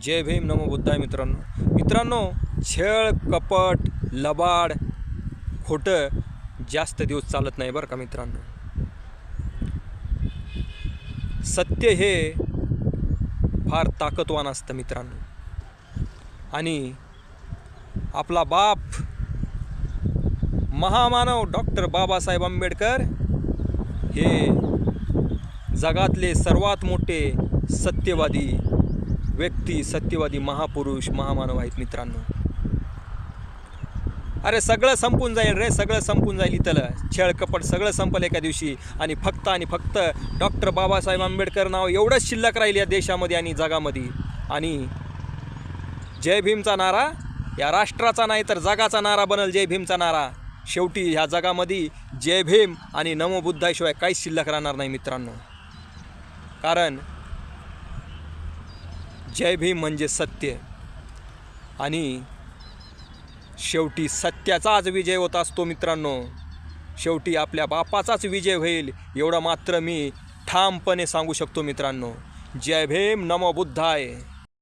जय भीम नमो बुद्धाय मित्रांनो छळ कपट लबाड खोटं जास्त दिवस चालत नाही बरं का मित्रांनो। सत्य हे फार ताकदवान असतं मित्रांनो। आणि आपला बाप महामानव डॉक्टर बाबासाहेब आंबेडकर हे जगातले सर्वात मोठे सत्यवादी व्यक्ती, सत्यवादी महापुरुष, महामानव आहेत मित्रांनो। अरे सगळं संपून जाईल रे, सगळं संपून जाईल, इथलं छळ कपट सगळं संपलं एका दिवशी। आणि फक्त डॉक्टर बाबासाहेब आंबेडकर नाव एवढंच शिल्लक राहील या देशामध्ये आणि जगामध्ये। आणि जय भीमचा नारा या राष्ट्राचा नाही तर जगाचा नारा बनल, जय भीमचा नारा। शेवटी ह्या जगामध्ये जय भीम आणि नमो बुद्धाशिवाय काहीच शिल्लक राहणार नाही मित्रांनो। कारण जय भीम म्हणजे सत्य आणि शेवटी सत्याचाच विजय होत असतो मित्रांनो। शेवटी आपल्या बापाचाच विजय होईल एवढं मात्र मी ठामपणे सांगू शकतो मित्रांनो। जय भीम नमो बुद्धाय।